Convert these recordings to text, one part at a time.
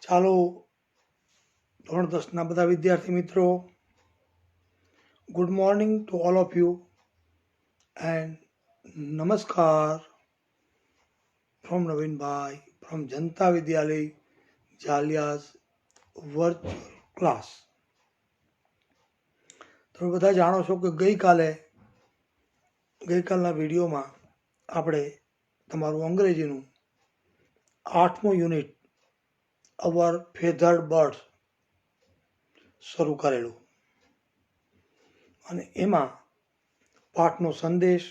ચાલો ધોરણ 10ના બધા વિદ્યાર્થી મિત્રો, good morning to all of you and નમસ્કાર ફ્રોમ નવીનભાઈ ફ્રોમ જનતા વિદ્યાલય જાલિયાસ વર્ચ્યુઅલ ક્લાસ. તમે બધા જાણો છો કે ગઈકાલના વિડીયોમાં આપણે તમારું અંગ્રેજીનું 8મું યુનિટ અવર ફેધર્ડ બર્ડ્સ શરૂ કરેલું અને એમાં પાઠનો સંદેશ,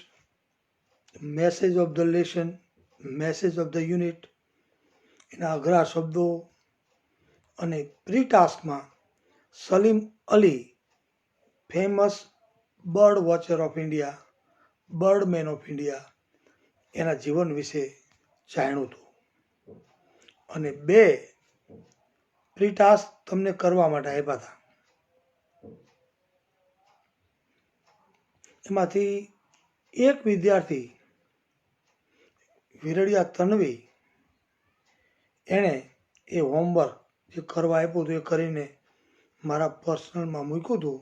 message of the lesson, message of the unit, એના અઘરા શબ્દો અને પ્રી ટાસ્કમાં Salim Ali, famous bird watcher of India, birdman of India, એના જીવન વિશે જાણ્યું હતું. અને 2 પ્રી ટાસ્ક તમને કરવા માટે આપ્યા હતા. એમાંથી એક વિદ્યાર્થી વિરડિયા તન્વી, એણે એ હોમવર્ક જે કરવા આપ્યું હતું એ કરીને મારા પર્સનલમાં મૂક્યું હતું.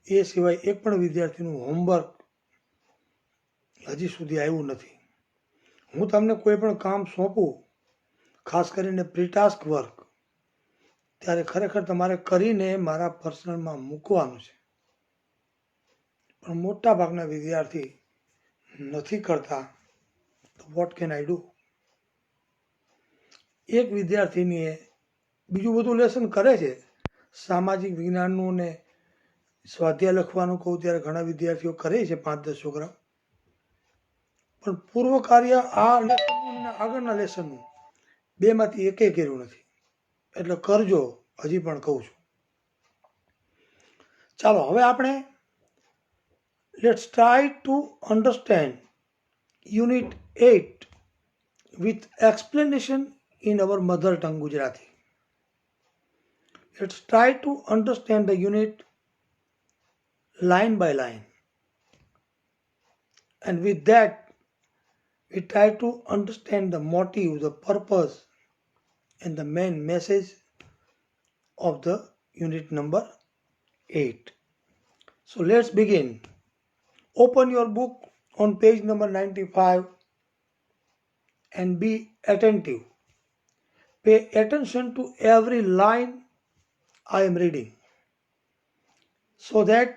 એ સિવાય એક પણ વિદ્યાર્થીનું હોમવર્ક હજી સુધી આવ્યું નથી. હું તમને કોઈ પણ કામ સોંપું, ખાસ કરીને પ્રી ટાસ્ક વર્ક, ત્યારે ખરેખર તમારે કરીને મારા પર્સનલમાં મૂકવાનું છે, પણ મોટા ભાગના વિદ્યાર્થી નથી કરતા. તો વોટ કેન આઈ ડુ? એક વિદ્યાર્થીનીએ બીજું બધું લેસન કરે છે, સામાજિક વિજ્ઞાનનું ને સ્વાધ્યાય લખવાનું કહું ત્યારે ઘણા વિદ્યાર્થીઓ કરે છે, 5-10 છોકરા, પણ પૂર્વ કાર્ય આ લેસનનું અને આગળના લેસનનું બેમાંથી એકેય કર્યું નથી. એટલે કરજો, હજી પણ કહું છું. ચાલો હવે આપણે let's try to understand unit 8 with explanation in our mother tongue Gujarati. Let's try to understand the unit line by line, and with that we try to understand the motive, the purpose and the main message of the unit number 8. So let's begin. Open your book on page number 95 and be attentive. Pay attention to every line I am reading so that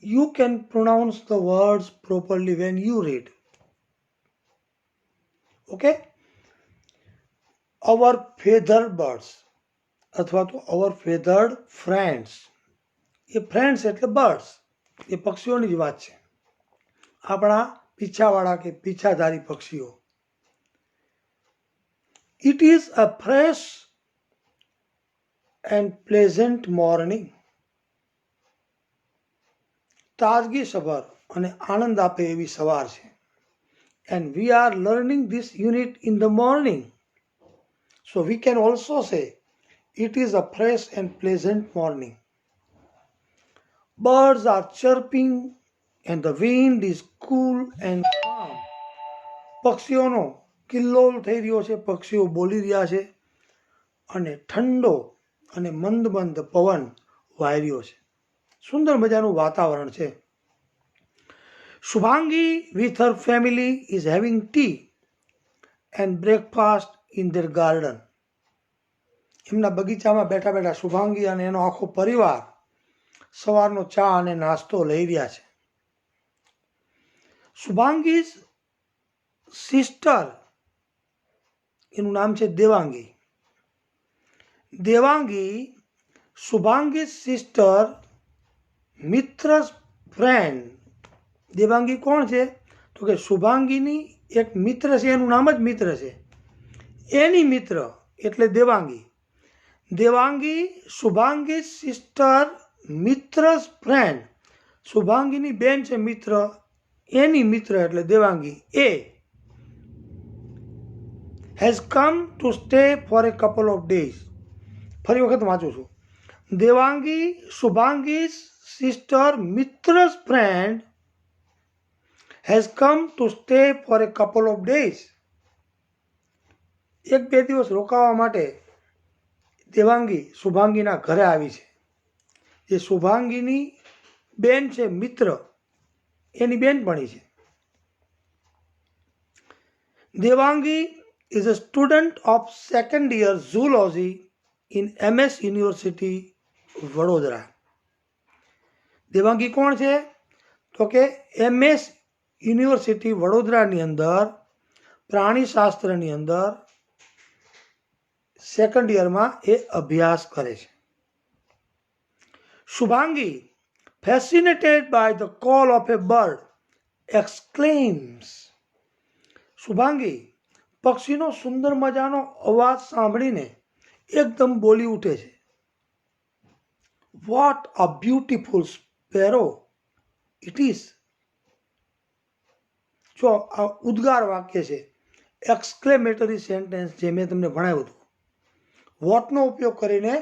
you can pronounce the words properly when you read. Okay? Our feathered birds અથવા તો our feathered friends. A friends એટલે birds, એ પક્ષીઓની જ વાત છે. આપણા પીછાવાળા કે પીછાધારી પક્ષીઓ. It is a fresh and pleasant morning. તાજગી સભર અને આનંદ આપે એવી સવાર છે. And we are learning this unit in the morning. So we can also say it is a fresh and pleasant morning. Birds are chirping and the wind is cool and calm. પક્ષીઓનો કિલ્લોલ થઈ રહ્યો છે, પક્ષીઓ બોલી રહ્યા છે અને ઠંડો અને મંદ મંદ પવન વાઈ રહ્યો છે. સુંદર મજાનું વાતાવરણ છે. Shubhangi with her family is having tea and breakfast in their garden. એમના બગીચામાં બેઠા બેઠા શુભાંગી અને એનો આખો પરિવાર સવારનો ચા અને નાસ્તો લઈ રહ્યા છે. શુભાંગી's સિસ્ટર, એનું નામ છે દેવાંગી. Devangi, Shubhangi's sister, Mitra's friend. દેવાંગી કોણ છે? તો કે શુભાંગીની એક મિત્ર છે, એનું નામ જ મિત્ર છે, એની મિત્ર એટલે દેવાંગી. Devangi, Shubhangi's sister, Mitra's friend. શુભાંગીની બેન છે મિત્ર, એની મિત્ર એટલે દેવાંગી, એ has come to stay for a couple of days. ફરી વખત વાંચું છું. Devangi, શુભાંગી's sister, મિત્ર's friend has come to stay for a couple of days. 1-2 દિવસ રોકાવા માટે દેવાંગી શુભાંગીના ઘરે આવી છે. જે શુભાંગીની બેન છે, મિત્ર, એની બેનપણી છે. Devangi is a student of second year zoology in MS University, Vadodara. Devangi કોણ છે? તો કે MS યુનિવર્સિટી વડોદરાની અંદર પ્રાણીશાસ્ત્રની અંદર સેકન્ડ યરમાં એ અભ્યાસ કરે છે. Shubhangi, fascinated by the call of a bird, exclaims. Shubhangi પક્ષીનો સુંદર મજાનો અવાજ સાંભળીને એકદમ બોલી ઉઠે છે. What a beautiful sparrow it is. જો આ ઉદ્ગાર વાક્ય છે, એક્સક્લેમેટરી સેન્ટેન્સ જે મેં તમને ભણાવ્યું હતું. વોટનો ઉપયોગ કરીને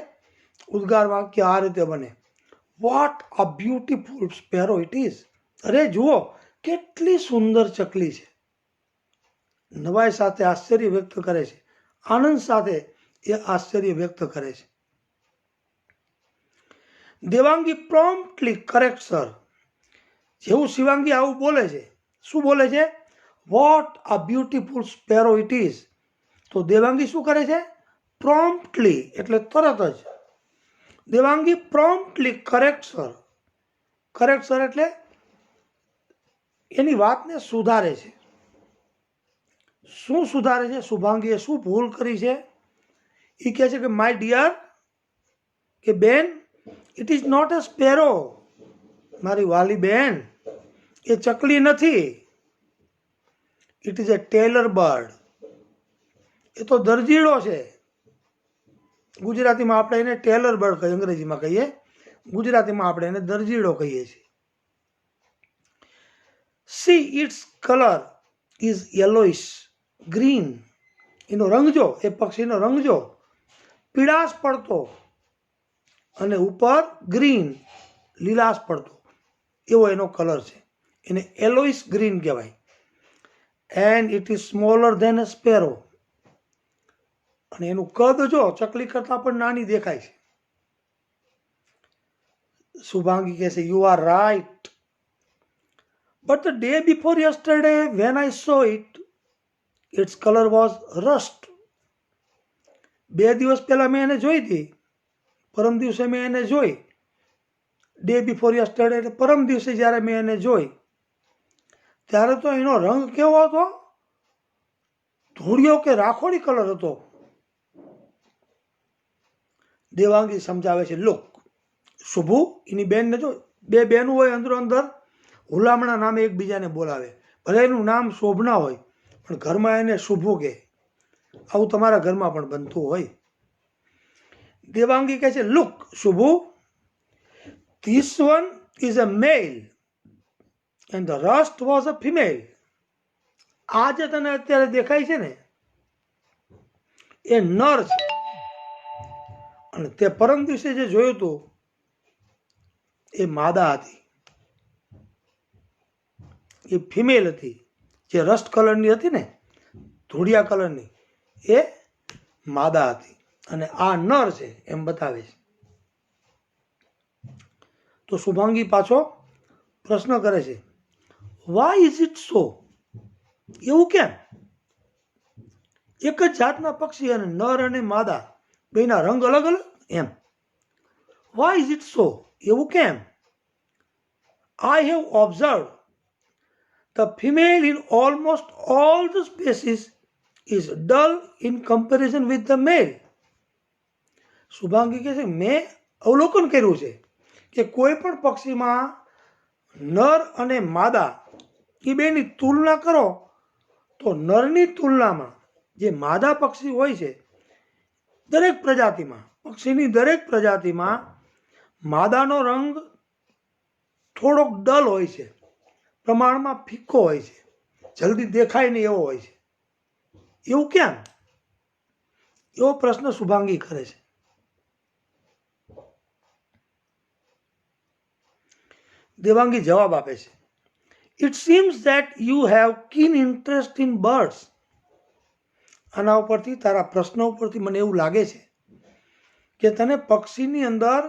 ઉદ્ગાર વાક્ય આ રીતે બને. What a beautiful sparrow it is. અરે જુઓ કેટલી સુંદર ચકલી છે. નવાઈ સાથે આશ્ચર્ય વ્યક્ત કરે છે, આનંદ સાથે એ આશ્ચર્ય વ્યક્ત કરે છે. દેવાંગી પ્રોમ્પ્ટલી કરેક્ટ્સ હર. જેવું શિવાંગી આવું બોલે છે, શું બોલે છે? What a beautiful sparrow it is. તો દેવાંગી શું કરે છે? પ્રોમ્પ્ટલી એટલે તરત જ. દેવાંગી પ્રોમ્પ્ટલી કરેક્ટ્સ હર. કરેક્ટ્સ હર એટલે એની વાતને સુધારે છે. શું સુધારે છે? શુભાંગીએ શું ભૂલ કરી છે? એ કહે છે કે માય ડિયર, કે બેન, it is not a sparrow. મારી વાલી બેન, એ ચકલી નથી. It is a tailor bird. એ તો દરજીડો છે. ગુજરાતીમાં આપણે એને ટેલર બર્ડ કહીએ, અંગ્રેજીમાં કહીએ. ગુજરાતીમાં આપણે એને દરજીડો કહીએ છીએ. See its colour is yellowish green. એનો રંગ જો, એ પક્ષીનો રંગ જો, પીળાશ પડતો અને ઉપર ગ્રીન લીલાશ પડતો એવો એનો કલર છે. એને યલોઇશ ગ્રીન કહેવાય. And it is smaller than a sparrow. અને એનું કદ જો ચકલી કરતાં પણ નાની દેખાય છે. શુભાંગી કહે છે, you are right, but the day before yesterday when I saw it, its colour was rust. 2 દિવસ પહેલાં મેં એને જોઈ હતી. પરમ દિવસે મેં એને જોઈ. ડે બિફોર યસ્ટરડે એટલે પરમ દિવસે જ્યારે મેં એને જોઈ ત્યારે તો એનો રંગ કેવો હતો? ધૂળિયો કે રાખોડી કલર હતો. દેવાંગી સમજાવે છે, લુક, શુભુ એની બેનને જો, 2 બહેનો હોય અંદરો અંદર હુલામણા નામે એકબીજાને બોલાવે. ભલે એનું નામ શોભના હોય પણ ઘરમાં એને શુભુ કહે. આવું તમારા ઘરમાં પણ બનતું હોય. દેવાંગી કહે છે, look Shubhu, this one is a male and the rest was a female. આ જે તને અત્યારે દેખાય છે ને, એ નર છે. અને તે પરમ દિવસે જે જોયું હતું એ માદા હતી, એ ફિમેલ હતી. જે રસ્ટ કલરની હતી ને, ધૂળિયા કલરની, એ માદા હતી અને આ નર છે એમ બતાવે છે. તો શુભાંગી પાછો પ્રશ્ન કરે છે, વાય ઇઝ ઇટ સો? એવું કેમ? એક જ જાતના પક્ષી અને નર અને માદા બેના રંગ અલગ અલગ એમ. Why is it so? એવું કેમ? I have observed the female in almost all the species is dull in comparison with the male. Shubhangi કહે છે, મેં અવલોકન કર્યું છે કે કોઈ પણ પક્ષીમાં નર અને માદા એ બેની તુલના કરો તો નરની તુલનામાં જે માદા પક્ષી હોય છે, દરેક પ્રજાતિમાં, પક્ષીની દરેક પ્રજાતિમાં માદાનો રંગ થોડોક ડલ હોય છે, પ્રમાણમાં ફીકો હોય છે, જલ્દી દેખાય નહીં એવો હોય છે. એવું કેમ? એવો પ્રશ્ન શુભાંગી કરે છે. દેવાંગી જવાબ આપે છે, it seems that you have keen interest in birds. આના ઉપરથી, તારા પ્રશ્નો ઉપરથી મને એવું લાગે છે કે તને પક્ષીની અંદર,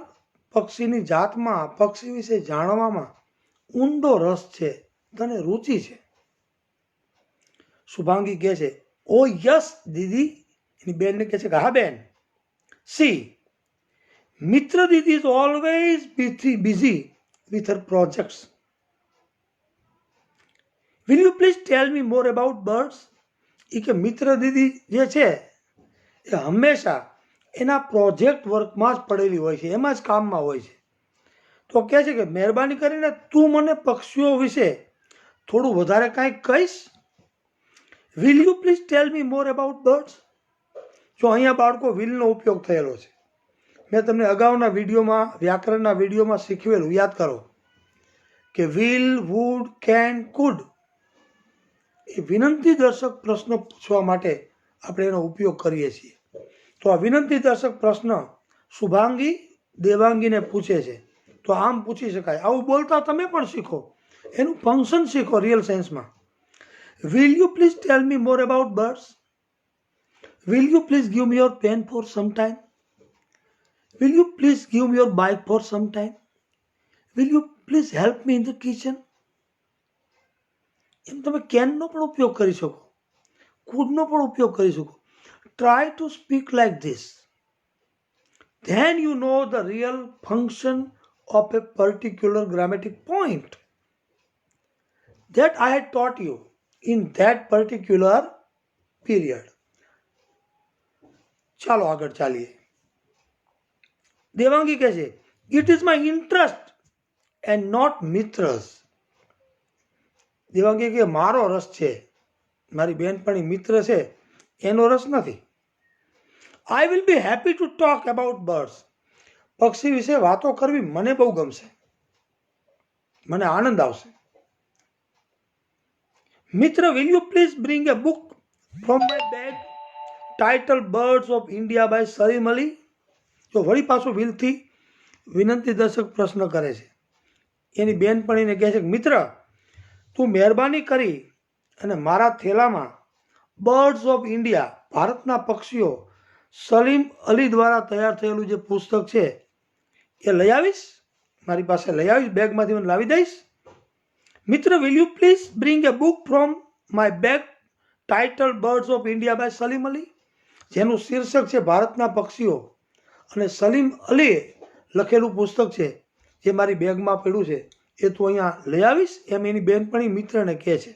પક્ષીની જાતમાં, પક્ષી વિશે જાણવામાં ઊંડો રસ છે, તને રુચિ છે. શુભાંગી કહે છે, ઓ યસ દીદી. એની બેનને કહે છે કે હા બેન. See, Mitra didi is always busy with her projects. Will you please tell me more about birds? એ કે મિત્ર દીદી જે છે એ હંમેશા એના પ્રોજેક્ટ વર્કમાં જ પડેલી હોય છે, એમાં જ કામમાં હોય છે. તો કહે છે કે મહેરબાની કરીને તું મને પક્ષીઓ વિશે થોડું વધારે કાંઈક કહીશ. Will you please tell me more about birds. જો અહીંયા બાળકો વિલનો ઉપયોગ થયેલો છે. મેં તમને અગાઉના વિડીયોમાં, વ્યાકરણના વિડીયોમાં શીખવેલું, યાદ કરો કે વિલ, વુડ, કેન, કુડ એ વિનંતી દર્શક પ્રશ્ન પૂછવા માટે આપણે એનો ઉપયોગ કરીએ છીએ. તો આ વિનંતી દર્શક પ્રશ્ન શુભાંગી દેવાંગીને પૂછે છે. તો આમ પૂછી શકાય. આવું બોલતા તમે પણ શીખો, એનું ફંક્શન શીખો રિયલ સેન્સમાં. Will you please tell me more about birds. Will you please give me your pen for some time. Will you please give me your bike for some time. Will you please help me in the kitchen. એમ તમે કેનનો પણ ઉપયોગ કરી શકો, કુડનો પણ ઉપયોગ કરી શકો. Try to speak like this. Then you know the real function of a particular grammatic point that I had taught you in that particular period. ચાલો આગળ ચાલીએ. દેવાંગી કહે છે, it is my interest and not Mitra's. Devangi કે મારો રસ છે, મારી બેનપણી મિત્ર છે એનો રસ નથી. I will be happy to talk about birds. પક્ષી વિશે વાતો કરવી મને બહુ ગમશે, મને આનંદ આવશે. મિત્ર, will you please bring a book from my bag title birds of India by Salim Ali. જો વળી પાછું વિલથી વિનંતી દર્શક પ્રશ્ન કરે છે. એની બેનપણીને કહે છે કે મિત્ર, તું મહેરબાની કરી અને મારા થેલામાં બર્ડ્સ ઓફ ઇન્ડિયા, ભારતના પક્ષીઓ, સલીમ અલી દ્વારા તૈયાર થયેલું જે પુસ્તક છે એ લઈ આવીશ, મારી પાસે લઈ આવીશ, બેગમાંથી મને લાવી દઈશ. મિત્ર, will you please bring a book from my bag title birds of India by Salim Ali, જેનું શીર્ષક છે ભારતના પક્ષીઓ અને સલીમ અલીએ લખેલું પુસ્તક છે જે મારી બેગમાં પડ્યું છે, એ તું અહીંયા લઈ આવીશ. એમ એની બેનપણી મિત્રને કહે છે.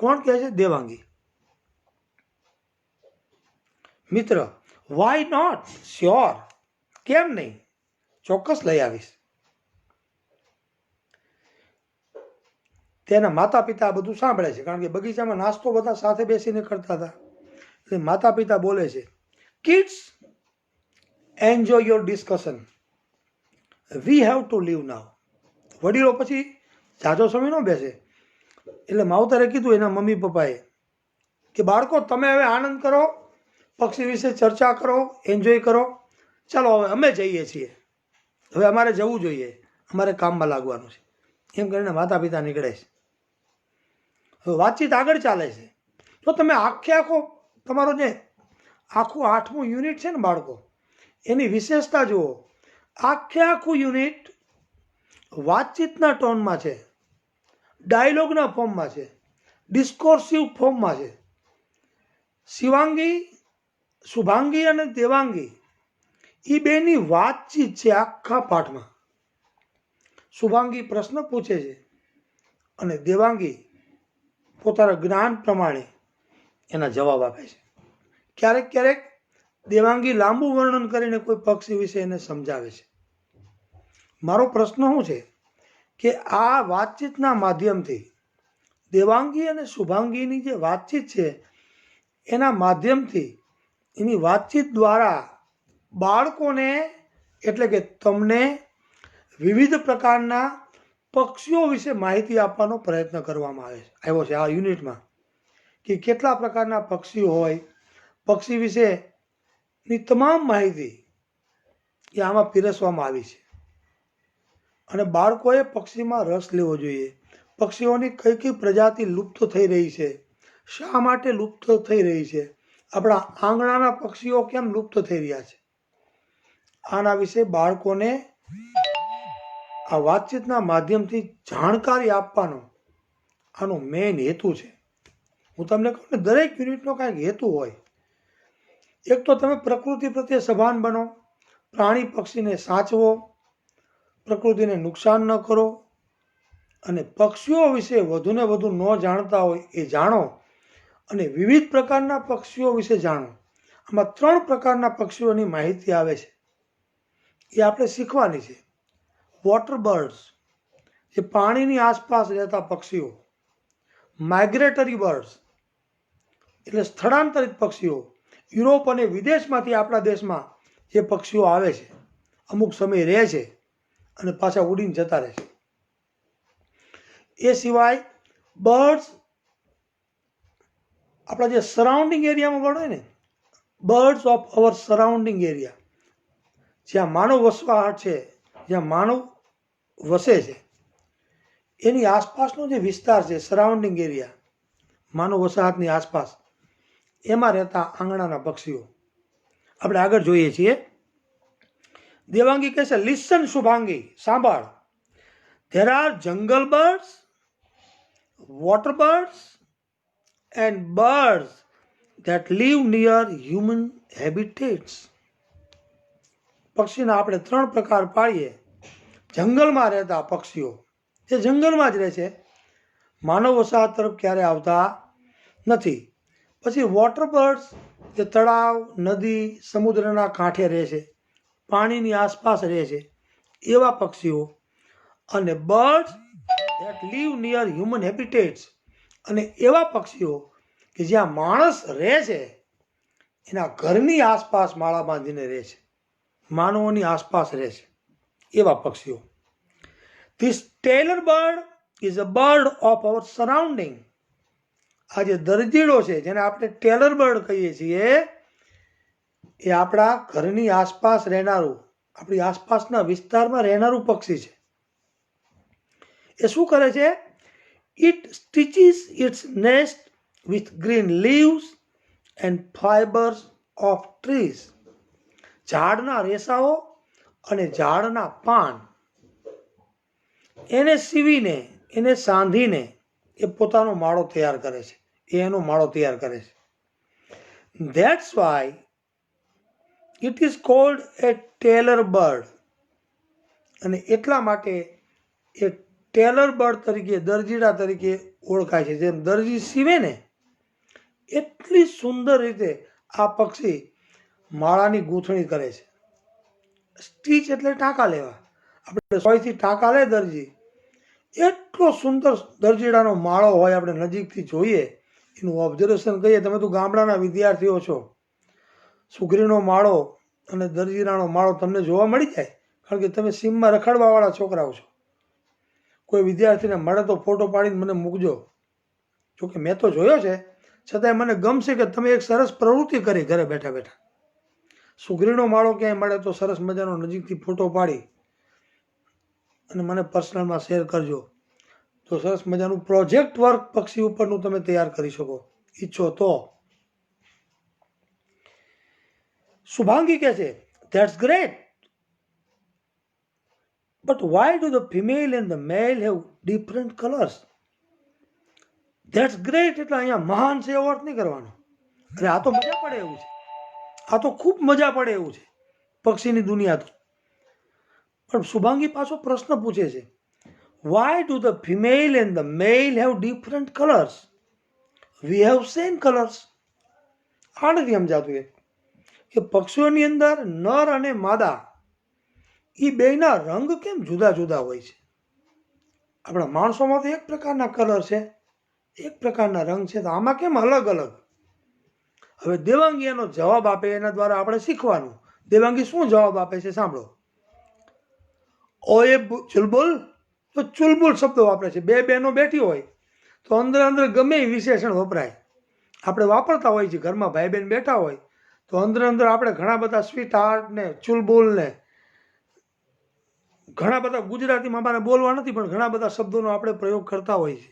કોણ કહે છે? દેવાંગી. મિત્ર, વાય નોટ, શ્યોર, કેમ નહીં, ચોક્કસ લઈ આવીશ. તેના માતા પિતા આ બધું સાંભળે છે, કારણ કે બગીચામાં નાસ્તો બધા સાથે બેસીને કરતા હતા. એટલે માતા પિતા બોલે છે, kids, enjoy your discussion, we have to leave now. વડીલો પછી જાજો સમય ન બેસે, એટલે માવતરે કીધું એના મમ્મી પપ્પાએ કે બાળકો તમે હવે આનંદ કરો, પક્ષી વિશે ચર્ચા કરો, એન્જોય કરો, ચાલો હવે અમે જઈએ છીએ, હવે અમારે જવું જોઈએ, અમારે કામમાં લાગવાનું છે. એમ કરીને માતા પિતા નીકળે છે. હવે વાતચીત આગળ ચાલે છે. તો તમે આખો તમારો જે આખું 8મું યુનિટ છે ને બાળકો, એની વિશેષતા જુઓ. આખું યુનિટ વાતચીતના ટોનમાં છે, ડાયલોગના ફોર્મમાં છે, ડિસ્કોર્સિવ ફોર્મમાં છે. શુભાંગી અને દેવાંગી એ બેની વાતચીત છે આખા પાઠમાં. શુભાંગી પ્રશ્ન પૂછે છે અને દેવાંગી પોતાના જ્ઞાન પ્રમાણે એના જવાબ આપે છે. ક્યારેક ક્યારેક દેવાંગી લાંબુ વર્ણન કરીને કોઈ પક્ષી વિશે એને સમજાવે છે. મારો પ્રશ્ન શું છે કે આ વાતચીતના માધ્યમથી દેવાંગી અને શુભાંગીની જે વાતચીત છે એના માધ્યમથી, એની વાતચીત દ્વારા બાળકોને એટલે કે તમને વિવિધ પ્રકારના પક્ષીઓ વિશે માહિતી આપવાનો પ્રયત્ન કરવામાં આવ્યો છે આ યુનિટમાં. કે કેટલા પ્રકારના પક્ષીઓ હોય, પક્ષી વિશેની તમામ માહિતી એ આમાં પીરસવામાં આવી છે. અને બાળકોએ પક્ષીમાં રસ લેવો જોઈએ. પક્ષીઓની કઈ કઈ પ્રજાતિ લુપ્ત થઈ રહી છે, શા માટે લુપ્ત થઈ રહી છે, આપણા આંગણાના પક્ષીઓ કેમ લુપ્ત થઈ રહ્યા છે, આના વિશે બાળકોને આ વાતચીતના માધ્યમથી જાણકારી આપવાનો આનો મેઇન હેતુ છે. હું તમને કહું ને, દરેક યુનિટનો કાંઈક હેતુ હોય. એક તો તમે પ્રકૃતિ પ્રત્યે સભાન બનો, પ્રાણી પક્ષીને સાચવો, પ્રકૃતિને નુકસાન ન કરો, અને પક્ષીઓ વિશે વધુને વધુ ન જાણતા હોય એ જાણો, અને વિવિધ પ્રકારના પક્ષીઓ વિશે જાણો. આમાં 3 પ્રકારના પક્ષીઓની માહિતી આવે છે, એ આપણે શીખવાની છે. વોટર બર્ડ્સ, જે પાણીની આસપાસ રહેતા પક્ષીઓ. માઇગ્રેટરી બર્ડ્સ, એટલે સ્થળાંતરિત પક્ષીઓ. યુરોપ અને વિદેશમાંથી આપણા દેશમાં જે પક્ષીઓ આવે છે, અમુક સમય રહે છે અને પાછા ઉડીને જતા રહે છે. એ સિવાય બર્ડ્સ આપણા જે સરાઉન્ડિંગ એરિયામાં મળે ને, birds of our surrounding area, જ્યાં માનવ વસવાટ છે, જ્યાં માનવ વસે છે, એની આસપાસનો જે વિસ્તાર છે, સરાઉન્ડિંગ એરિયા, માનવ વસાહતની આસપાસ, એમાં રહેતા આંગણાના પક્ષીઓ આપણે આગળ જોઈએ છીએ. દેવાંગી કહે છે, લિસન શુભાંગી, સાંભળ. ધેર આર જંગલ birds, water birds and birds that live near human habitats. પક્ષીના આપણે 3 પ્રકાર પાડીએ. જંગલમાં રહેતા પક્ષીઓ, જે જંગલમાં જ રહે છે, માનવ વસાહત તરફ ક્યારે આવતા નથી. પછી વોટર બર્ડ્સ, જે તળાવ, નદી, સમુદ્રના કાંઠે રહે છે, પાણીની આસપાસ રહે છે, એવા પક્ષીઓ. અને birds that live near human habitats, અને એવા પક્ષીઓ કે જ્યાં માણસ રહે છે એના ઘરની આસપાસ માળા બાંધીને રહે છે, માનવોની આસપાસ રહે છે, એવા પક્ષીઓ. This tailor bird is a bird of our surrounding. આ જે દરજીડો છે, જેને આપણે ટેલર બર્ડ કહીએ છીએ, એ આપણા ઘરની આસપાસ રહેનારું, આપણી આસપાસના વિસ્તારમાં રહેનારું પક્ષી છે. એ શું કરે છે? It stitches its nest with green leaves and fibers of trees. ઝાડના રેસાઓ અને ઝાડના પાન એને સીવીને, એને સાંધીને એ પોતાનો માળો તૈયાર કરે છે, એનો માળો તૈયાર કરે છે. That's why it is called a tailor bird. અને એટલા માટે એ ટેલર બર્ડ તરીકે, દરજીડા તરીકે ઓળખાય છે. જેમ દરજી સીવે ને, એટલી સુંદર રીતે આ પક્ષી માળાની ગૂંથણી કરે છે. સ્ટીચ એટલે ટાંકા લેવા. આપણે સોયથી ટાંકા લે દરજી, એટલો સુંદર દરજીડાનો માળો હોય. આપણે નજીકથી જોઈએ, એનું ઓબ્ઝર્વેશન કરીએ. તમે તો ગામડાના વિદ્યાર્થીઓ છો, સુગરીનો માળો અને દરજીડાનો માળો તમને જોવા મળી જાય, કારણ કે તમે સીમમાં રખડવાવાળા છોકરાઓ છો. કોઈ વિદ્યાર્થીને મળે તો ફોટો પાડીને મને મૂકજો. જોકે મેં તો જોયો છે, છતાંય મને ગમશે કે તમે એક સરસ પ્રવૃત્તિ કરી ઘરે બેઠા બેઠા. સુગરીનો માળો ક્યાંય મળે તો સરસ મજાનો નજીકથી ફોટો પાડી અને મને પર્સનલમાં શેર કરજો. તો સરસ મજાનું પ્રોજેક્ટ વર્ક પક્ષી ઉપરનું તમે તૈયાર કરી શકો, ઈચ્છો તો. શુભાંગી કહે છે, that's great, but why do the female and the male have different colours? That's great એટલે અહીંયા મહાન છે એવો અર્થ નહીં કરવાનો. અરે આ તો મજા પડે એવું છે, આ તો ખૂબ મજા પડે એવું છે પક્ષીની દુનિયા તો. પણ શુભાંગી પાછો પ્રશ્ન પૂછે છે, why do the female and the male have different colours? We have same colours. આ નથી સમજાતું એ કે પક્ષીઓની અંદર નર અને માદા એ બેયના રંગ કેમ જુદા જુદા હોય છે? આપણા માણસોમાં તો એક પ્રકારના કલર છે, એક પ્રકારના રંગ છે, તો આમાં કેમ અલગ અલગ? હવે દેવાંગી એનો જવાબ આપે, એના દ્વારા આપણે શીખવાનું. દેવાંગી શું જવાબ આપે છે સાંભળો. ઓએ ચુલબુલ, તો ચુલબુલ શબ્દ વાપરે છે. બે બહેનો બેઠી હોય તો અંદર અંદર ગમે એ વિશેષણ વપરાય. આપણે વાપરતા હોય છે ઘરમાં, ભાઈ બહેન બેઠા હોય તો અંદર અંદર આપણે ઘણા બધા સ્વીટ હાર્ટ ને ચુલબુલ ને ઘણા બધા, ગુજરાતીમાં મારે બોલવા નથી પણ ઘણા બધા શબ્દોનો આપણે પ્રયોગ કરતા હોય છે.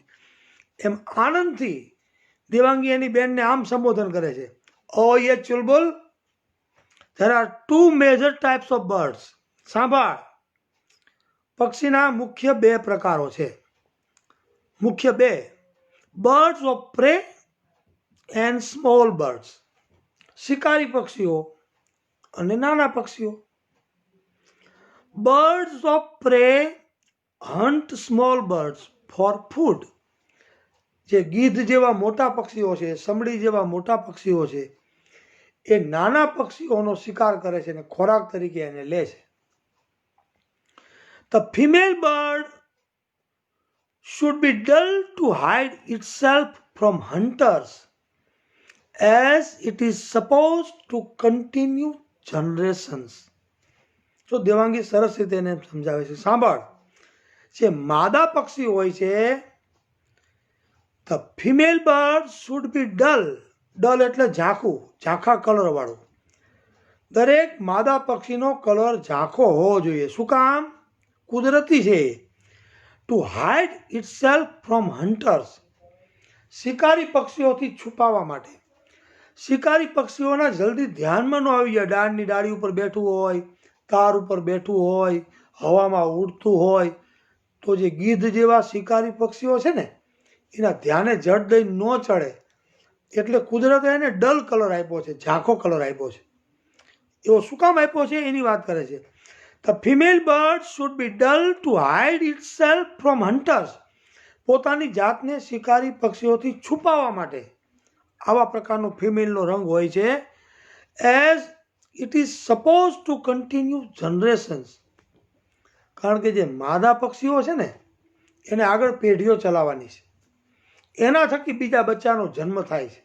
એમ આનંદથી દેવાંગી એની બેનને આમ સંબોધન કરે છે, ઓ એ Chulbul, There are two major types of birds. સાંભળ, પક્ષીના મુખ્ય બે પ્રકારો છે. મુખ્ય બે, birds of pre and small birds. શિકારી પક્ષીઓ અને નાના પક્ષીઓ. Birds of pre hunt small birds for food. જે ગીધ જેવા મોટા પક્ષીઓ છે, સમડી જેવા મોટા પક્ષીઓ છે, એ નાના પક્ષીઓનો શિકાર કરે છે અને ખોરાક તરીકે એને લે છે. The female bird should be dull to hide itself from hunters, as it is supposed to continue generations. તો દેવાંગી સરસ રીતે એને સમજાવે છે. સાંભળ, જે માદા પક્ષી હોય છે, the female bird should be dull. Dal એટલે ઝાંખું, ઝાંખા કલર વાળું. દરેક માદા પક્ષીનો કલર ઝાંખો હોવો જોઈએ. શું કામ? કુદરતી છે. To hide itself from hunters. શિકારી પક્ષીઓથી છુપાવવા માટે. શિકારી પક્ષીઓના જલ્દી ધ્યાનમાં ન આવી જાય. ડાળની ડાળી ઉપર બેઠું હોય, તાર ઉપર બેઠું હોય, હવામાં ઉડતું હોય, તો જે ગીધ જેવા શિકારી પક્ષીઓ છે ને, એના ધ્યાને જડ દઈ ન ચડે. એટલે કુદરતે એને ડલ કલર આપ્યો છે, ઝાંખો કલર આપ્યો છે. એવો શું કામ આપ્યો છે એની વાત કરે છે. The female bird should be dull to hide itself from hunters. પોતાની જાતને શિકારી પક્ષીઓથી છુપાવવા માટે આવા પ્રકારનો ફિમેલનો રંગ હોય છે. As it is suppose two continue generations. કારણ કે જે માદા પક્ષીઓ છે ને, એને આગળ પેઢીઓ ચલાવવાની છે. એના થકી બીજા બચ્ચાનો જન્મ થાય છે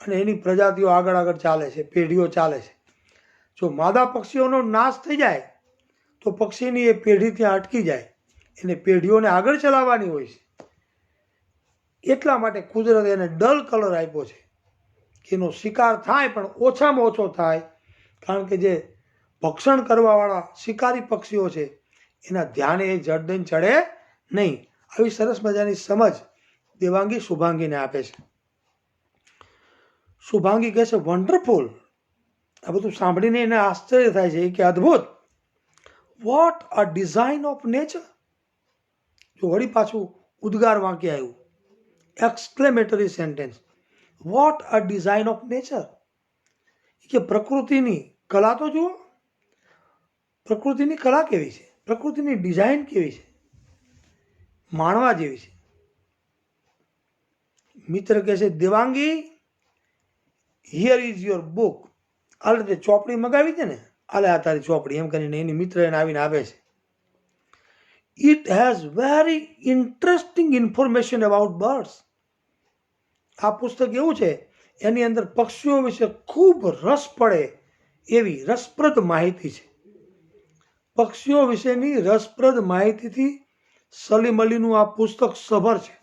અને એની પ્રજાતિઓ આગળ આગળ ચાલે છે, પેઢીઓ ચાલે છે. જો માદા પક્ષીઓનો નાશ થઈ જાય તો પક્ષીની એ પેઢી ત્યાં અટકી જાય. એને પેઢીઓને આગળ ચલાવવાની હોય છે. એટલા માટે કુદરતે એને ડલ કલર આપ્યો છે કે એનો શિકાર થાય પણ ઓછામાં ઓછો થાય. કારણ કે જે ભક્ષણ કરવાવાળા શિકારી પક્ષીઓ છે એના ધ્યાને એ જડ દઈને ચડે નહીં. આવી સરસ મજાની સમજ દેવાંગી શુભાંગીને આપે છે. શુભાંગી કહે છે, વન્ડરફુલ. આ બધું સાંભળીને એને આશ્ચર્ય થાય છે કે અદ્ભુત. What a design of nature. જો વળી પાછું ઉદ્ગાર વાક્ય આવ્યું, exclamatory sentence. What a design of nature. કે પ્રકૃતિની કલા તો જુઓ. પ્રકૃતિની કલા કેવી છે, પ્રકૃતિની ડિઝાઇન કેવી છે, માણવા જેવી છે. મિત્ર કહે છે, Devangi, here is your book. આ રીતે ચોપડી મગાવી છે ને, આલે આ તારી ચોપડી, એમ કરીને એની મિત્ર એને આવીને આપે છે. It has very interesting information about birds. આ પુસ્તક એવું છે, એની અંદર પક્ષીઓ વિશે ખૂબ રસ પડે એવી રસપ્રદ માહિતી છે. પક્ષીઓ વિશેની રસપ્રદ માહિતીથી સલીમલીનું આ પુસ્તક સભર છે.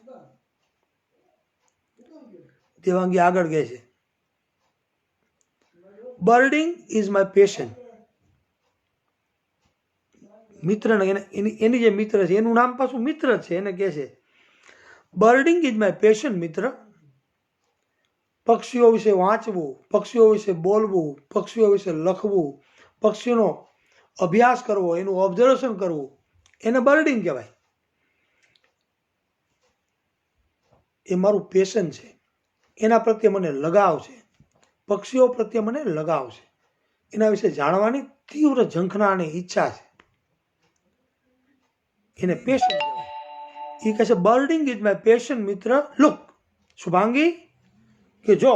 દેવાંગી આગળ કહે છે, બર્ડિંગ ઇઝ માય પેશન. મિત્ર એની જે મિત્ર છે એનું નામ પાછું મિત્ર છે. એને કહે છે, બર્ડિંગ ઇઝ માય પેશન મિત્ર. પક્ષીઓ વિશે વાંચવું, પક્ષીઓ વિશે બોલવું, પક્ષીઓ વિશે લખવું, પક્ષીઓનો અભ્યાસ કરવો, એનું ઓબ્ઝર્વેશન કરવું, એને બર્ડિંગ કહેવાય. એ મારું પેશન છે. એના પ્રત્યે મને લગાવ છે. પક્ષીઓ પ્રત્યે મને લગાવ છે. એના વિશે જાણવાની તીવ્ર ઝંખના અને ઈચ્છા છે. એને પેશન કહેવાય. એ કહે છે, birding is my passion Mitra. Look Shubhangi, કે જો.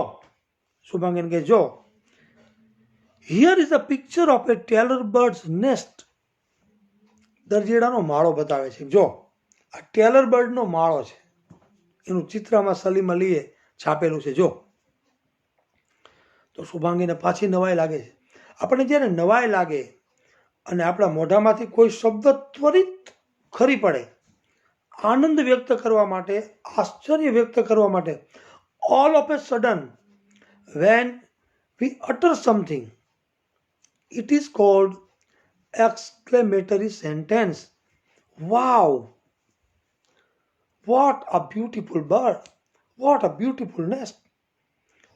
શુભાંગીને કે જો. Here is a picture of a tailor bird's nest. દરજીડાનો માળો બતાવે છે. જો આ ટેલર બર્ડનો માળો છે, એનું ચિત્રમાં સલીમ અલીએ છાપેલું છે. જો. તો શુભાંગીને પાછી નવાઈ લાગે છે. આપણે જ્યારે નવાઈ લાગે અને આપણા મોઢામાંથી કોઈ શબ્દ ત્વરિત ખરી પડે, આનંદ વ્યક્ત કરવા માટે, આશ્ચર્ય વ્યક્ત કરવા માટે, all of a sudden when we utter something, it is called exclamatory sentence. Wow, what a beautiful bird, what a beautiful nest,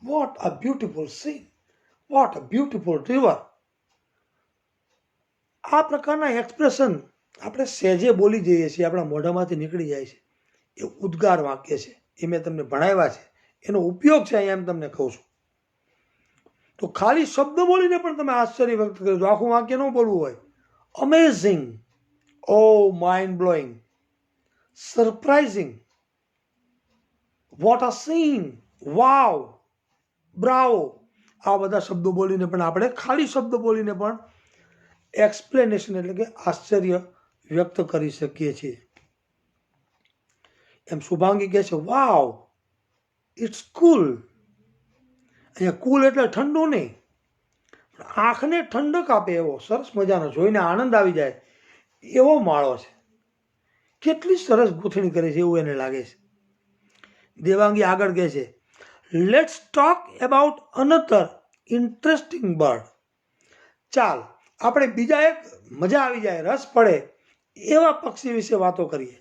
what a beautiful scene, what a beautiful river. આ પ્રકારના એક્સપ્રેશન આપણે સહેજે બોલી જઈએ છીએ, આપણા મોઢામાંથી નીકળી જાય છે. એ ઉદ્ગાર વાક્ય છે, એ મેં તમને ભણાવ્યા છે, એનો ઉપયોગ છે અહીંયા એમ તમને કહું છું. તો ખાલી શબ્દ બોલીને પણ તમે આશ્ચર્ય વ્યક્ત કર્યું તો આખું વાક્ય ન બોલવું હોય. Amazing, oh mind blowing, surprising, what a scene, wow, bravo, આ બધા શબ્દો બોલીને પણ આપણે ખાલી શબ્દ બોલીને પણ એક્સપ્લેનેશન એટલે કે આશ્ચર્ય વ્યક્ત કરી શકીએ છીએ. એમ શુભાંગી કહે છે વાવ, ઇટ્સ કુલ. અહીંયા કુલ એટલે ઠંડુ નહીં, આંખને ઠંડક આપે એવો સરસ મજાનો, જોઈને આનંદ આવી જાય એવો માળો છે. કેટલી સરસ ગૂંથણી કરે છે એવું એને લાગે છે. દેવાંગી આગળ કહે છે let's talk about another interesting bird. ચાલ આપણે બીજા એક મજા આવી જાય, રસ પડે એવા પક્ષી વિશે વાતો કરીએ.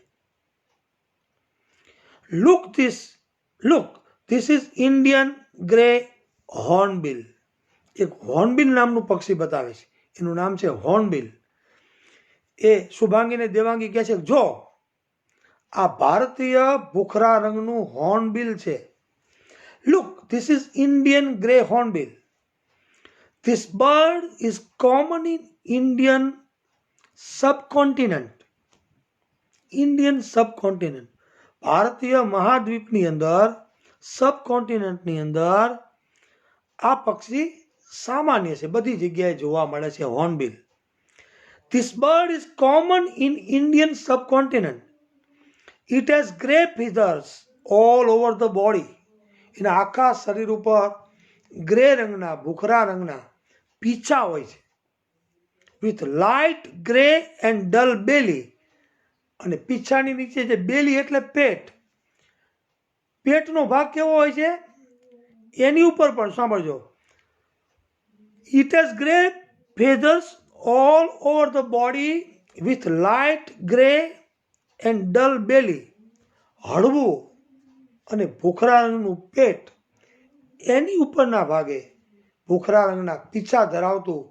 Look this is Indian grey hornbill. એક હોર્નબિલ નામનું પક્ષી બતાવે છે, એનું નામ છે હોર્નબિલ. એ શુભાંગીને દેવાંગી કહે છે જો આ ભારતીય ભૂખરા રંગનું હોર્નબિલ છે. Look this is Indian grey hornbill. This bird is common in Indian સબકોન્ટિનેન્ટ. Indian સબકોન્ટિનેન્ટ, ભારતીય મહાદ્વીપની અંદર, સબકોન્ટિનેન્ટની અંદર આ પક્ષી સામાન્ય છે, બધી જગ્યાએ જોવા મળે છે hornbill. This bird is common in Indian subcontinent. It has grey feathers all over the body. એના આખા શરીર ઉપર ગ્રે રંગના, ભૂખરા રંગના પીછા હોય છે. With light grey and dull belly. અને પીછાની નીચે જે બેલી એટલે પેટ, પેટનો ભાગ કેવો હોય છે એની ઉપર પણ સાંભળજો. It has grey feathers all over the body with light grey and dull belly. હળવું અને ભૂખરા રંગનું પેટ, એની ઉપરના ભાગે ભૂખરા રંગના પીછા ધરાવતું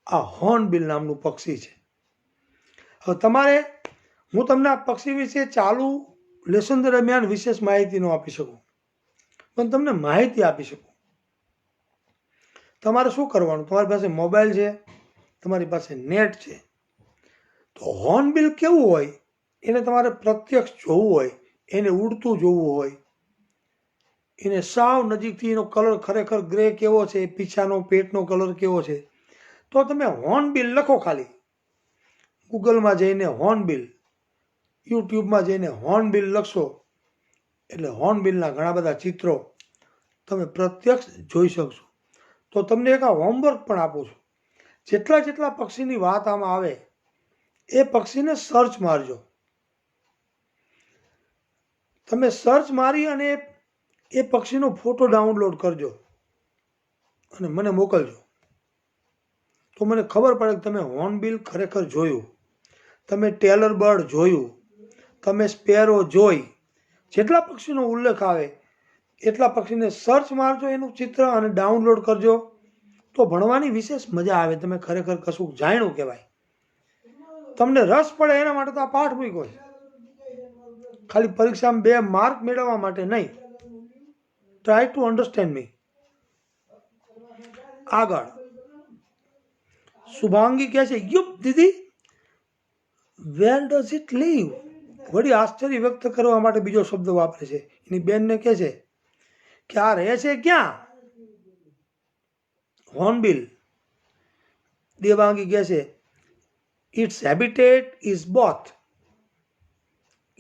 આ હોર્નબિલ નામનું પક્ષી છે. હવે તમારે, હું તમને આ પક્ષી વિશે ચાલુ લેસન દરમિયાન વિશેષ માહિતી ન આપી શકું, પણ તમને માહિતી આપી શકું. તમારે શું કરવાનું, તમારી પાસે મોબાઈલ છે, તમારી પાસે નેટ છે, તો હોર્નબિલ કેવું હોય એને તમારે પ્રત્યક્ષ જોવું હોય, એને ઉડતું જોવું હોય, એને સાવ નજીકથી એનો કલર ખરેખર ગ્રે કેવો છે, પીછાનો પેટનો કલર કેવો છે, તો તમે હોર્નબિલ લખો. ખાલી ગૂગલમાં જઈને હોર્નબિલ, યુટ્યુબમાં જઈને હોર્નબિલ લખશો એટલે હોર્નબિલના ઘણા બધા ચિત્રો તમે પ્રત્યક્ષ જોઈ શકશો. તો તમને એક આ હોમવર્ક પણ આપું છું. જેટલા જેટલા પક્ષીની વાત આમાં આવે એ પક્ષીને સર્ચ મારજો. તમે સર્ચ મારી અને એ પક્ષીનો ફોટો ડાઉનલોડ કરજો અને મને મોકલજો. તો મને ખબર પડે કે તમે હોર્નબિલ ખરેખર જોયું, તમે ટેલર બર્ડ જોયું, તમે સ્પેરો જોઈ. જેટલા પક્ષીનો ઉલ્લેખ આવે એટલા પક્ષીને સર્ચ મારજો, એનું ચિત્ર, અને ડાઉનલોડ કરજો. તો ભણવાની વિશેષ મજા આવે. તમે ખરેખર કશું જાણ્યું કહેવાય. તમને રસ પડે એના માટે તો આ પાઠ મૂક્યો છે, ખાલી પરીક્ષામાં 2 માર્ક મેળવવા માટે નહીં. ટ્રાય ટુ અન્ડરસ્ટેન્ડ મી. આગળ શુભાંગી કહે છે યુપ દીદી, વેર ડઝ ઇટ લીવ. વળી આશ્ચર્ય વ્યક્ત કરવા માટે બીજો શબ્દ વાપરે છે. એની બેનને કહે છે કે આ રહે છે ક્યાં હોર્નબિલ. દેવાંગી કહે છે its habitat is both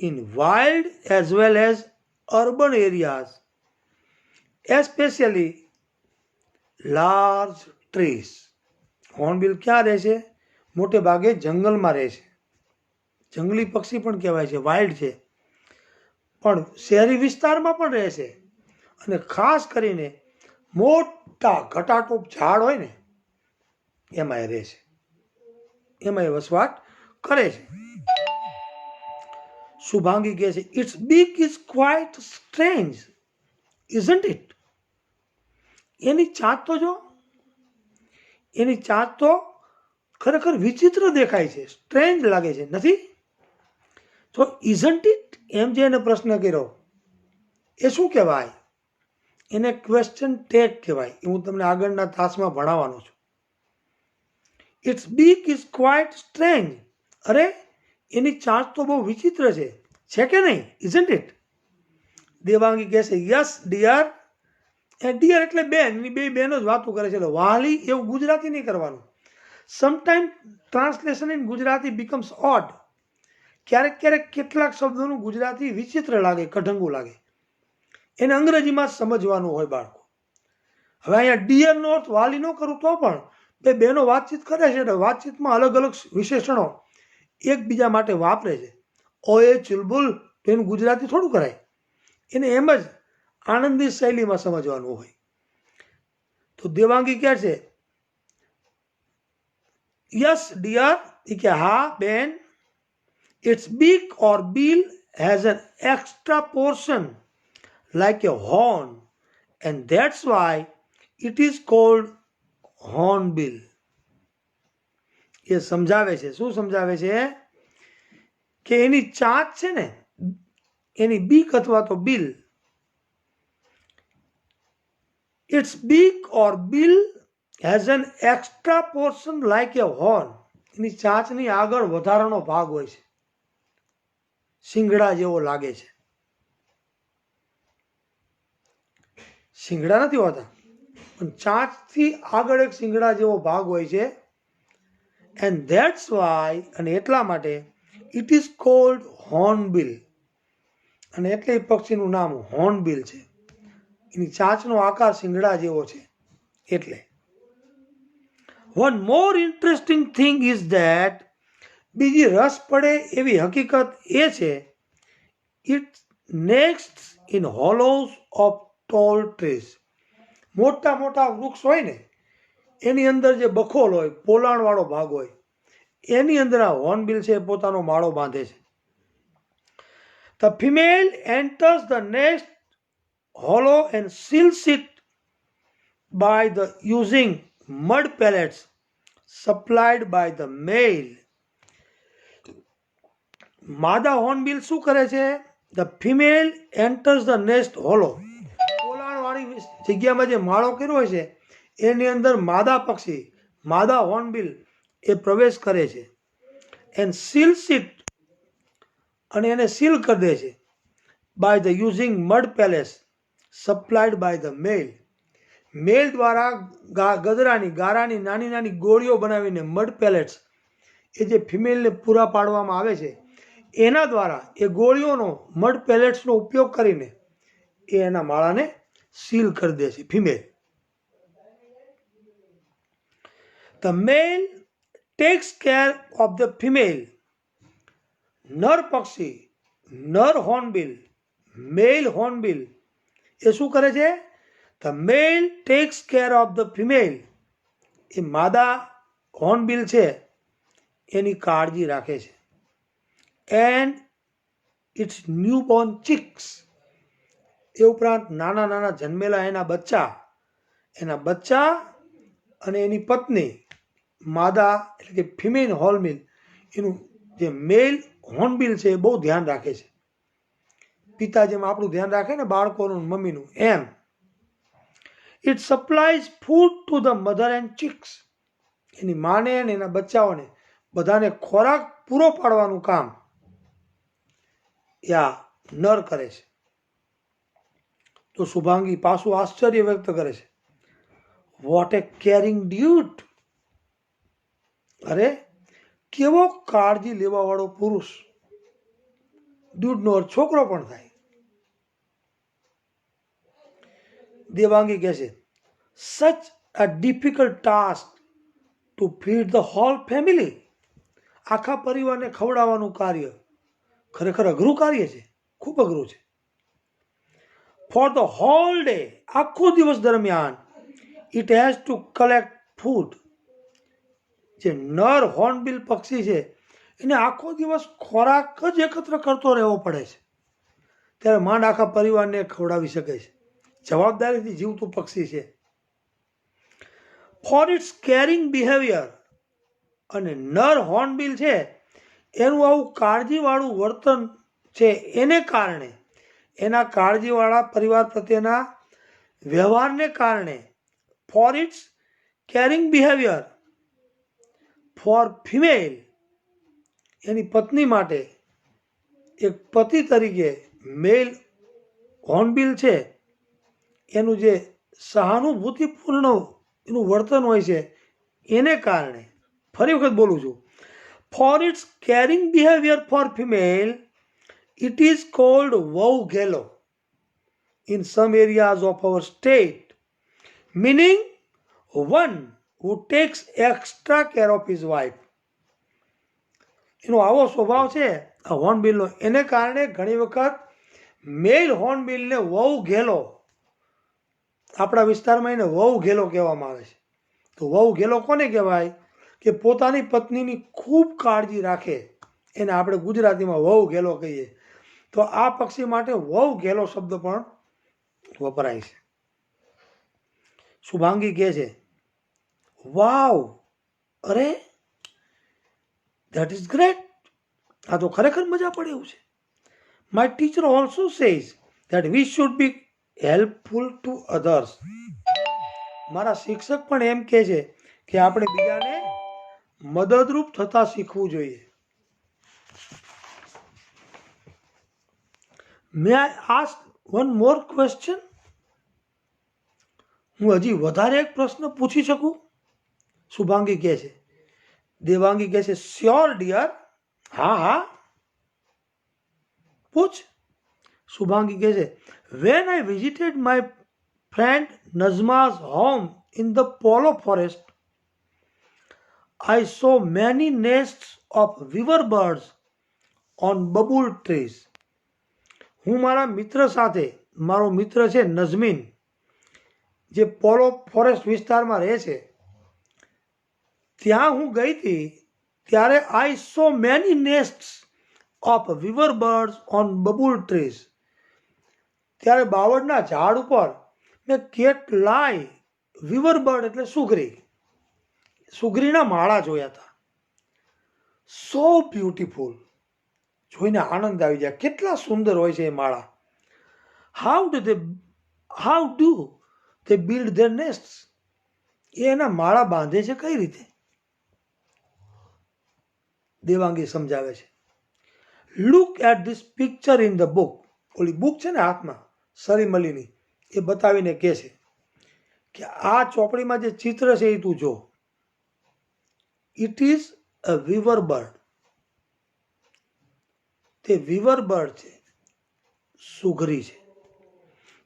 in wild as well as urban areas, especially large trees. Hornbill ક્યાં રહે છે? મોટે ભાગે જંગલમાં રહે છે. જંગલી પક્ષી પણ કહેવાય છે, વાઇલ્ડ છે, પણ શહેરી વિસ્તારમાં પણ રહે છે. અને ખાસ કરીને મોટા ઘટાટોપ ઝાડ હોય ને એમાં રહે છે, એમાં એ વસવાટ કરે છે. શુભાંગી કહે છે its beak is quite strange isn't it. એની ચાંચ તો જો, એની ચાંચ તો ખરેખર વિચિત્ર દેખાય છે, સ્ટ્રેન્જ લાગે છે, નથી? તો ઇઝન્ટ ઇટ, એમ જે એને પ્રશ્ન કર્યો, એ શું કહેવાય? એને ક્વેશ્ચન ટેગ કહેવાય. એ હું તમને આગળના તાસમાં ભણાવવાનો છું. It's beak is quite strange. અરે એની ચાંચ તો બહુ વિચિત્ર છે કે નહીં? Isn't it? દેવાંગી કહેશે યસ ડિયર. એ ડિયર એટલે બેન, એની બે બહેનો જ વાતો કરે છે. એટલે વાલી એવું ગુજરાતી નહીં કરવાનું. Sometime translation in Gujarati becomes odd. ક્યારેક ક્યારેક કેટલાક શબ્દોનું ગુજરાતી વિચિત્ર લાગે, કઢંગું લાગે. એને અંગ્રેજીમાં સમજવાનું હોય બાળકો. હવે અહીંયા ડિયરનો અર્થ વાલી ન કરું તો પણ બે બહેનો વાતચીત કરે છે એટલે વાતચીતમાં અલગ અલગ વિશેષણો એકબીજા માટે વાપરે છે. ઓએ ચુલબુલ, તો એનું ગુજરાતી થોડું કરાય. એને એમ જ આનંદી શૈલીમાં સમજવાનું હોય. તો દેવાંગી કહે છે યસ ડિયર, એ કે હા બેન. Its beak or bill has an extra portion like a horn, and that's why it is called hornbill. એ સમજાવે છે, શું સમજાવે છે? કે એની ચાંચ છે ને, એની બીક અથવા તો bill, its beak or bill has an extra portion like a horn. એની ચાંચની આગળ વધારાનો ભાગ હોય છે, શિંગડા જેવો લાગે છે. શિંગડા નથી હોતા, પણ ચાંચથી આગળ એક શિંગડા જેવો ભાગ હોય છે. એન્ડ ધેટ્સ વાય, અને એટલા માટે ઇટ ઇઝ કોલ્ડ હોર્નબિલ, અને એટલે એ પક્ષીનું નામ હોર્નબિલ છે. એની ચાંચનો આકાર શિંગડા જેવો છે એટલે. One more interesting thing is that, બીજી રસ પડે એવી હકીકત એ છે, it nests in hollows of tall trees. મોટા મોટા વૃક્ષ હોય ને એની અંદર જે બખોલ હોય, પોલાણવાળો ભાગ હોય, એની અંદર આ હોર્નબિલ છે એ પોતાનો માળો બાંધે છે. The female enters the nest hollow and seals it by the using mud pellets supplied by the male. માદા હોર્નબિલ શું કરે છે? The female enters the nest hollow. પોલાણવાળી જગ્યામાં જે માળો કર્યો હોય છે એની અંદર માદા પક્ષી, માદા હોર્નબિલ એ પ્રવેશ કરે છે. and seals it, અને એને સીલ કરી દે છે. by the using mud pellets supplied by the male. Male દ્વારા ગદરાની, ગારાની નાની નાની ગોળીઓ બનાવીને મડ પેલેટ્સ એ જે ફિમેલને પૂરા પાડવામાં આવે છે એના દ્વારા એ ગોળીઓનો, મડ પેલેટ્સનો ઉપયોગ કરીને એ એના માળાને સીલ કરી દે છે female. The male takes care of the female. નર પક્ષી, નર હોર્નબિલ, મેલ હોર્નબિલ એ શું કરે છે? The male takes care of the female. એ માદા હોર્નબિલ છે એની કાળજી રાખે છે. And its newborn chicks. એ ઉપરાંત નાના નાના જન્મેલા એના બચ્ચા અને એની પત્ની માદા એટલે કે ફિમેલ હોર્નબિલ, એનું જે મેલ હોર્નબિલ છે એ બહુ ધ્યાન રાખે છે. પિતા જેમ આપણું ધ્યાન રાખે ને બાળકોનું, મમ્મીનું, એમ. It supplies food to the mother and chicks. એની માને અને એના બચ્ચાઓને બધાને ખોરાક પૂરો પાડવાનું કામ યા નર કરે છે. તો શુભાંગી પાછું આશ્ચર્ય વ્યક્ત કરે છે. વોટ એ કેરિંગ ડ્યુટ. અરે કેવો કાળજી લેવા વાળો પુરુષ. ડ્યુડનો અર્થ છોકરો પણ થાય. દેવાંગી કહે છે such a difficult task to feed the whole family. આખા પરિવારને ખવડાવવાનું કાર્ય ખરેખર અઘરું કાર્ય છે, ખૂબ અઘરું છે. ફોર ધ હોલ ડે, આખો દિવસ દરમિયાન it has two collect food. જે નર હોર્નબિલ પક્ષી છે એને આખો દિવસ ખોરાક જ એકત્ર કરતો રહેવો પડે છે. ત્યારે માંડ આખા પરિવારને ખવડાવી શકે છે. જવાબદારીથી જીવતું પક્ષી છે. For its caring behaviour. અને નર હોર્નબિલ છે એનું આવું કાળજીવાળું વર્તન છે એને કારણે, એના કાળજીવાળા પરિવાર પ્રત્યેના વ્યવહારને કારણે, for its caring behaviour, for female એની પત્ની માટે, એક પતિ તરીકે મેલ હોર્નબિલ છે એનું જે સહાનુભૂતિપૂર્ણ એનું વર્તન હોય છે એને કારણે, ફરી વખત બોલું છું, for its caring behaviour for female it is called vau-gelo in some areas of our state, meaning one who takes extra care of his wife. એનો આવો સ્વભાવ છે આ હોર્નબિલનો, એને કારણે ઘણી વખત મેલ હોર્નબિલને વહુ-ઘેલો, આપણા વિસ્તારમાં એને વહુ-ઘેલો કહેવામાં આવે છે. તો વહુ-ઘેલો કોને કહેવાય? કે પોતાની પત્નીની ખૂબ કાળજી રાખે, એને આપણે ગુજરાતીમાં વહુ-ઘેલો કહીએ. તો આ પક્ષી માટે વહુ-ઘેલો શબ્દ પણ વપરાય છે. શુભાંગી કહે છે, વાવ, અરે ધેટ ઇઝ ગ્રેટ, આ તો ખરેખર મજા પડે એવું છે. My teacher also says that we should be helpful two others. મારા શિક્ષક પણ એમ કહે છે કે આપણે બીજાને મદદરૂપ થતા શીખવું જોઈએ. May I ask one more question? હું હજી વધારે એક પ્રશ્ન પૂછી શકું? શુભાંગી કહે છે. દેવાંગી કહે છે, શ્યોર ડિયર, હા હા પૂછ. શુભાંગી કહે છે, when I visited my friend Nazma's home in the Polo forest, I saw many nests of weaver birds on bubble trees. હું મારા મિત્ર સાથે, મારો મિત્ર છે નઝમીન, જે પોલો ફોરેસ્ટ વિસ્તારમાં રહે છે, ત્યાં હું ગઈ હતી ત્યારે I saw many nests of weaver birds on bubble trees. ત્યારે બાવળના ઝાડ ઉપર મેં કેટલાય weaver bird એટલે સુગરી, સુગરીના માળા જોયા હતા. સો બ્યુટીફુલ, જોઈને આનંદ આવી જાય, કેટલા સુંદર હોય છે એ માળા. How do they build their nests? એ એના માળા બાંધે છે કઈ રીતે? દેવાંગી સમજાવે છે, look at this picture in the book. ઓલી બુક છે ને હાથમાં સરીમલીની, એ બતાવીને કહે છે કે આ ચોપડીમાં જે ચિત્ર છે એ તું જો. It is a weaver bird. તે weaver bird છે, સુગરી છે.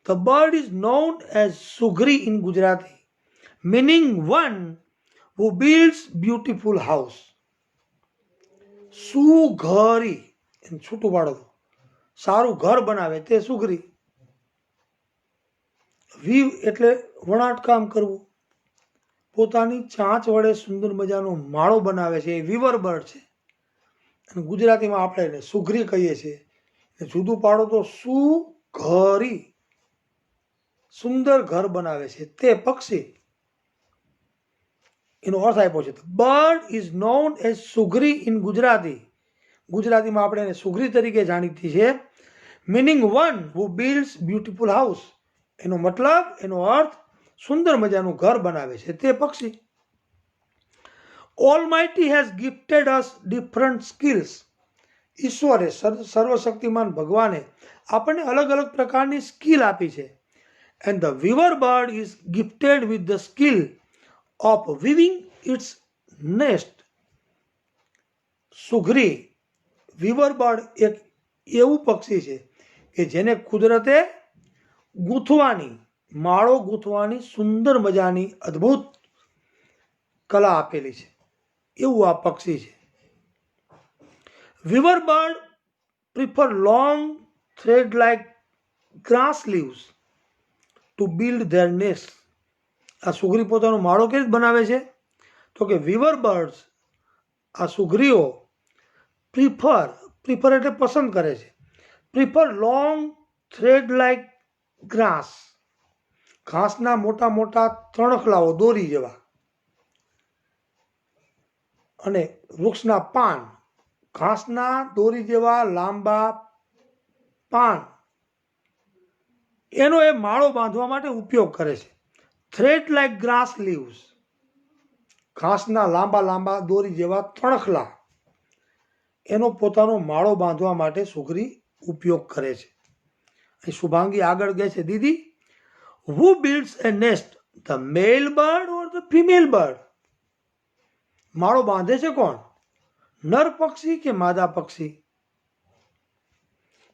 The bird is known as Sugri in Gujarati, meaning one who builds beautiful house. સુઘરી, એને છૂટું પાડો તો સારું ઘર બનાવે તે સુગરી. વીવ એટલે વણાટ કામ કરવું, પોતાની ચાંચ વડે સુંદર મજાનો માળો બનાવે છે એ weaver bird છે. અને ગુજરાતીમાં આપણે એને સુઘરી કહીએ છીએ. જુદું પાડો તો સુઘરી, સુંદર ઘર બનાવે છે તે પક્ષી. એનો અર્થ આપ્યો છે, bird is known as sugri in Gujarati. ગુજરાતીમાં આપણે એને સુગરી તરીકે જાણીતી છે. Meaning one who builds beautiful house. એનો મતલબ, એનો અર્થ સુંદર મજાનું ઘર બનાવે છે તે પક્ષી. Almighty has gifted us different skills. ઈશ્વરે, સર્વશક્તિમાન ભગવાને આપણને અલગ અલગ પ્રકારની સ્કિલ આપી છે. And the weaver bird is gifted with the skill of weaving its nest. સુઘરી, weaver bird એક એવું પક્ષી છે કે જેને કુદરતે ગૂંથવાની, માળો ગૂંથવાની સુંદર મજાની અદ્ભુત કલા આપેલી છે, એવું આ પક્ષી છે. weaver bird prefer long thread like grass leaves to build their nest. આ સુગરી પોતાનો માળો કેવી રીતે બનાવે છે? તો કે weaver birds, આ સુગરીઓ પ્રિફર એટલે પસંદ કરે છે, prefer long thread like grass, ઘાસના મોટા મોટા તણખલાઓ, દોરી જેવા, અને વૃક્ષના પાન, ઘાસના દોરી જેવા લાંબા પાન, એનો એ માળો બાંધવા માટે ઉપયોગ કરે છે. થ્રેડ લાઇક ગ્રાસ લીવ્સ, ઘાસના લાંબા લાંબા દોરી જેવા તણખલા, એનો પોતાનો માળો બાંધવા માટે છોકરી ઉપયોગ કરે છે. અહીં શુભાંગી આગળ કહે છે, દીદી, who builds a nest, the male bird or the female bird? માળો બાંધે છે કોણ, નર પક્ષી કે માદા પક્ષી?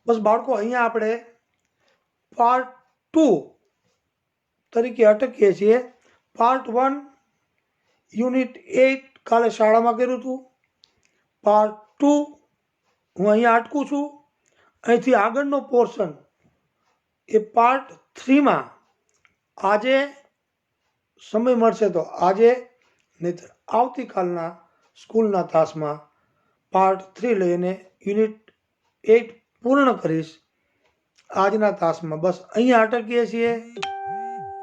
બસ બાળકો, અહીંયા આપણે પાર્ટ 2 તરીકે અટકીએ છીએ. પાર્ટ 1 યુનિટ 8 કાલે શાળામાં કર્યું હતું. પાર્ટ 2 હું અહીંયા અટકું છું. અહીંથી આગળનો પોર્શન એ પાર્ટ 3માં આજે સમય મળશે તો આજે, નહીં આવતીકાલના સ્કૂલના તાસમાં પાર્ટ 3 લઈને યુનિટ 8 પૂર્ણ કરીશ. આજના તાસમાં બસ અહીંયા અટકીએ છીએ.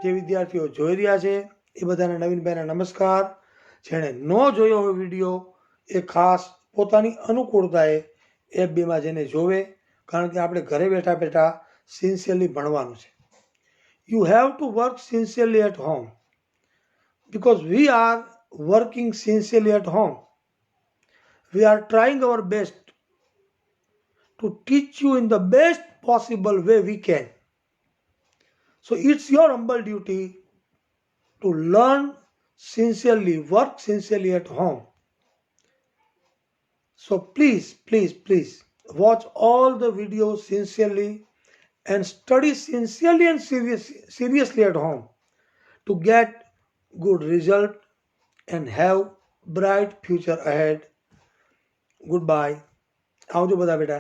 જે વિદ્યાર્થીઓ જોઈ રહ્યા છે એ બધાને નવીનભાઈના નમસ્કાર. જેણે ન જોયો હોય વિડીયો એ ખાસ પોતાની અનુકૂળતાએ FBમાં જેને જોવે, કારણ કે આપણે ઘરે બેઠા બેઠા સિન્સિયરલી ભણવાનું છે. You have to work sincerely at home, because we are working sincerely at home. We are trying our best to teach you in the best possible way we can. So it's your humble duty to learn sincerely, work sincerely at home. So please watch all the videos sincerely and study sincerely and seriously at home to get good result and have bright future ahead. Goodbye. આવજો બધા બેટા.